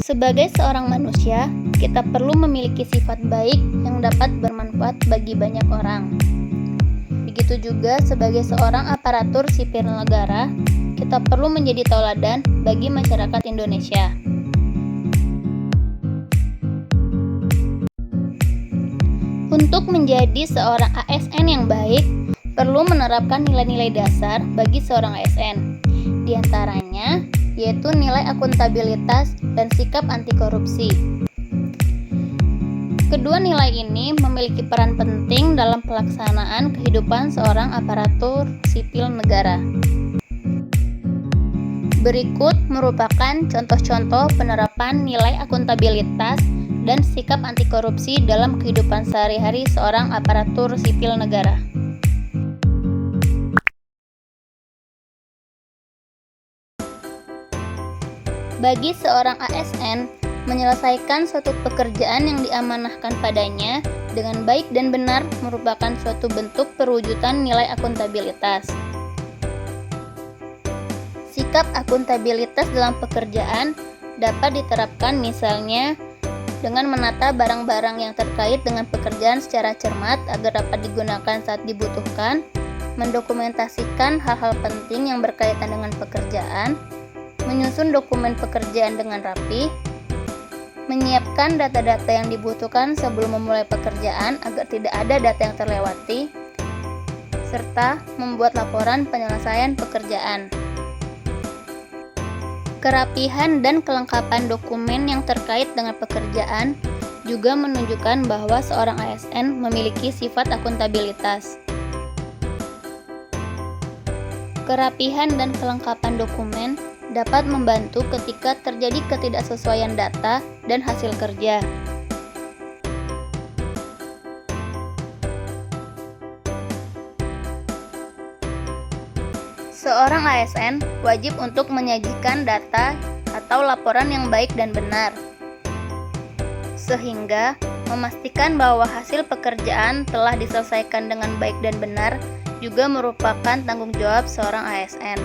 Sebagai seorang manusia, kita perlu memiliki sifat baik yang dapat bermanfaat bagi banyak orang. Begitu juga sebagai seorang aparatur sipil negara, kita perlu menjadi tauladan bagi masyarakat Indonesia. Untuk menjadi seorang ASN yang baik, perlu menerapkan nilai-nilai dasar bagi seorang ASN. Di antaranya, yaitu nilai akuntabilitas dan sikap anti korupsi. Kedua nilai ini memiliki peran penting dalam pelaksanaan kehidupan seorang aparatur sipil negara. Berikut merupakan contoh-contoh penerapan nilai akuntabilitas dan sikap anti korupsi dalam kehidupan sehari-hari seorang aparatur sipil negara. Bagi seorang ASN, menyelesaikan suatu pekerjaan yang diamanahkan padanya dengan baik dan benar merupakan suatu bentuk perwujudan nilai akuntabilitas. Sikap akuntabilitas dalam pekerjaan dapat diterapkan misalnya dengan menata barang-barang yang terkait dengan pekerjaan secara cermat agar dapat digunakan saat dibutuhkan, mendokumentasikan hal-hal penting yang berkaitan dengan pekerjaan, menyusun dokumen pekerjaan dengan rapi, menyiapkan data-data yang dibutuhkan sebelum memulai pekerjaan agar tidak ada data yang terlewati, serta membuat laporan penyelesaian pekerjaan. Kerapihan dan kelengkapan dokumen yang terkait dengan pekerjaan juga menunjukkan bahwa seorang ASN memiliki sifat akuntabilitas. Kerapihan dan kelengkapan dokumen dapat membantu ketika terjadi ketidaksesuaian data dan hasil kerja. Seorang ASN wajib untuk menyajikan data atau laporan yang baik dan benar, sehingga memastikan bahwa hasil pekerjaan telah diselesaikan dengan baik dan benar juga merupakan tanggung jawab seorang ASN.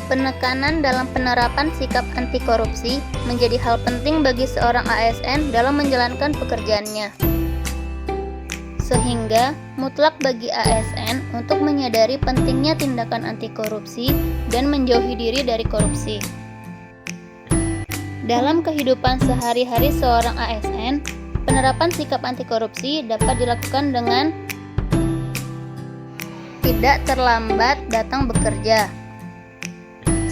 Penekanan dalam penerapan sikap anti korupsi menjadi hal penting bagi seorang ASN dalam menjalankan pekerjaannya. Sehingga mutlak bagi ASN untuk menyadari pentingnya tindakan anti korupsi dan menjauhi diri dari korupsi. Dalam kehidupan sehari-hari seorang ASN, penerapan sikap anti korupsi dapat dilakukan dengan tidak terlambat datang bekerja.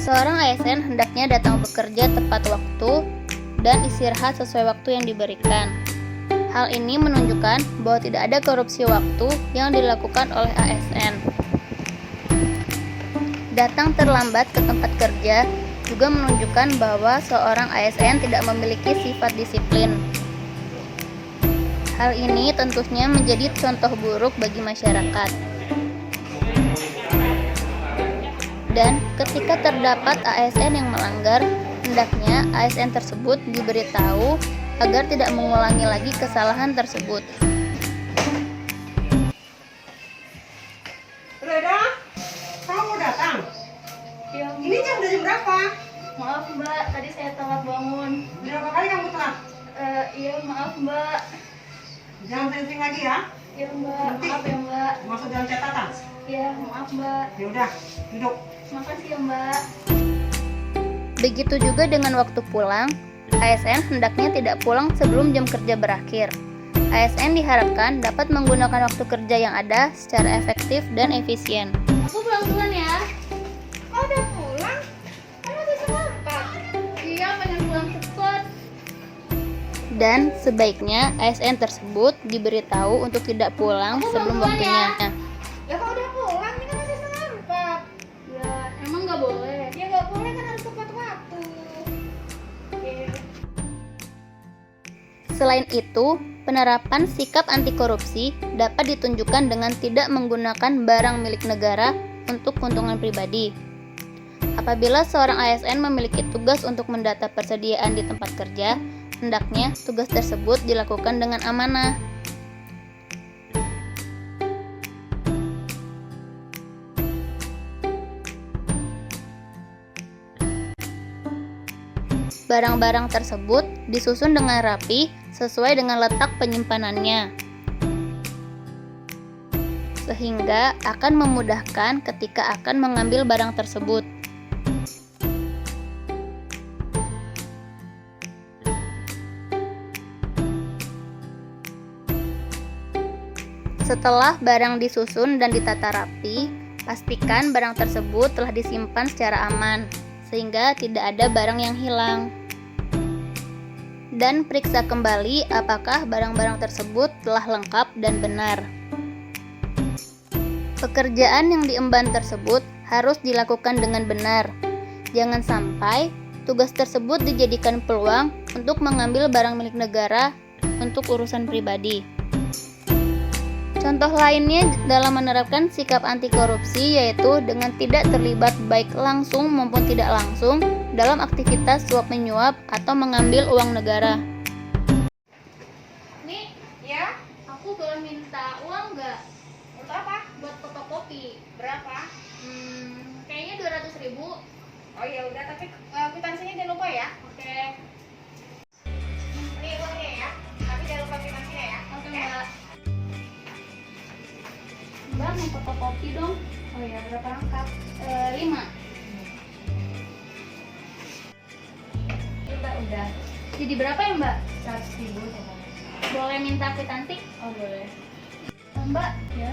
Seorang ASN hendaknya datang bekerja tepat waktu dan istirahat sesuai waktu yang diberikan. Hal ini menunjukkan bahwa tidak ada korupsi waktu yang dilakukan oleh ASN. Datang terlambat ke tempat kerja juga menunjukkan bahwa seorang ASN tidak memiliki sifat disiplin. Hal ini tentunya menjadi contoh buruk bagi masyarakat. Dan ketika terdapat ASN yang melanggar, hendaknya ASN tersebut diberitahu agar tidak mengulangi lagi kesalahan tersebut. Reda, kamu mau datang? Ya, Ini jam udah jam berapa? maaf Mbak, tadi saya telat bangun. Berapa kali kamu telat? Iya maaf Mbak. Jangan sering-sering lagi ya. Iya Mbak, Nanti. maaf ya Mbak. Masuk dalam catatan. Iya maaf Mbak. Ya udah, duduk. Makasih ya Mbak. Begitu juga dengan waktu pulang, ASN hendaknya tidak pulang sebelum jam kerja berakhir. ASN diharapkan dapat menggunakan waktu kerja yang ada secara efektif dan efisien. Aku pulang duluan ya. Oh, udah pulang? Kan masih sempat. Iya, pengen pulang cepat. Dan sebaiknya ASN tersebut diberitahu untuk tidak pulang sebelum waktunya. Ya kalau udah pulang, ini kan masih sempat. Ya, emang nggak boleh. Ya nggak boleh kan harus tepat waktu. Oke. Selain itu, penerapan sikap anti korupsi dapat ditunjukkan dengan tidak menggunakan barang milik negara untuk keuntungan pribadi. Apabila seorang ASN memiliki tugas untuk mendata persediaan di tempat kerja, hendaknya tugas tersebut dilakukan dengan amanah. barang-barang tersebut disusun dengan rapi sesuai dengan letak penyimpanannya, sehingga akan memudahkan ketika akan mengambil barang tersebut. Setelah barang disusun dan ditata rapi, pastikan barang tersebut telah disimpan secara aman, sehingga tidak ada barang yang hilang. Dan periksa kembali apakah barang-barang tersebut telah lengkap dan benar. Pekerjaan yang diemban tersebut harus dilakukan dengan benar. Jangan sampai tugas tersebut dijadikan peluang untuk mengambil barang milik negara untuk urusan pribadi. Contoh lainnya dalam menerapkan sikap anti korupsi yaitu dengan tidak terlibat baik langsung maupun tidak langsung dalam aktivitas suap menyuap atau mengambil uang negara. Nih, ya, Aku boleh minta uang nggak untuk apa? buat fotokopi? Berapa? Kayaknya 200.000. Oh ya udah, tapi kwitansinya jangan lupa ya. Oke, Ini uangnya ya, tapi jangan lupa kwitansinya ya. oke Mbak. Mbak mau fotokopi dong? Oh ya, berapa rangkap? 5. Ya Mbak, udah Jadi berapa ya Mbak? 100.000 sama. Boleh minta kwitansi? Oh boleh. Mbak, Ya,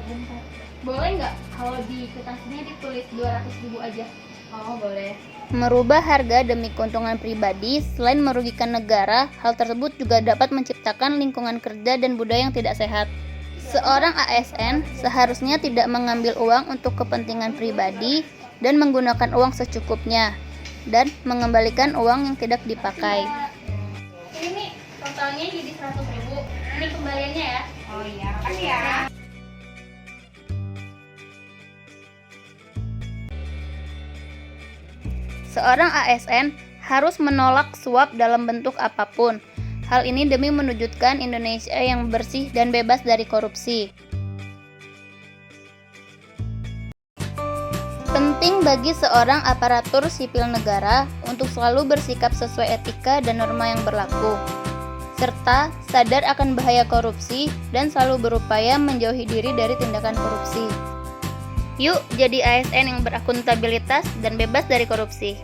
bentar. boleh nggak kalau di kwitansinya ditulis 200.000 aja? Oh boleh. Merubah harga demi keuntungan pribadi selain merugikan negara, hal tersebut juga dapat menciptakan lingkungan kerja dan budaya yang tidak sehat. Seorang ASN seharusnya tidak mengambil uang untuk kepentingan pribadi dan menggunakan uang secukupnya dan mengembalikan uang yang tidak dipakai. Ini totalnya jadi 100.000. Ini kembaliannya ya. Oh iya, makasih ya. Seorang ASN harus menolak suap dalam bentuk apapun. Hal ini demi mewujudkan Indonesia yang bersih dan bebas dari korupsi. Penting bagi seorang aparatur sipil negara untuk selalu bersikap sesuai etika dan norma yang berlaku, serta sadar akan bahaya korupsi dan selalu berupaya menjauhi diri dari tindakan korupsi. Yuk jadi ASN yang berakuntabilitas dan bebas dari korupsi.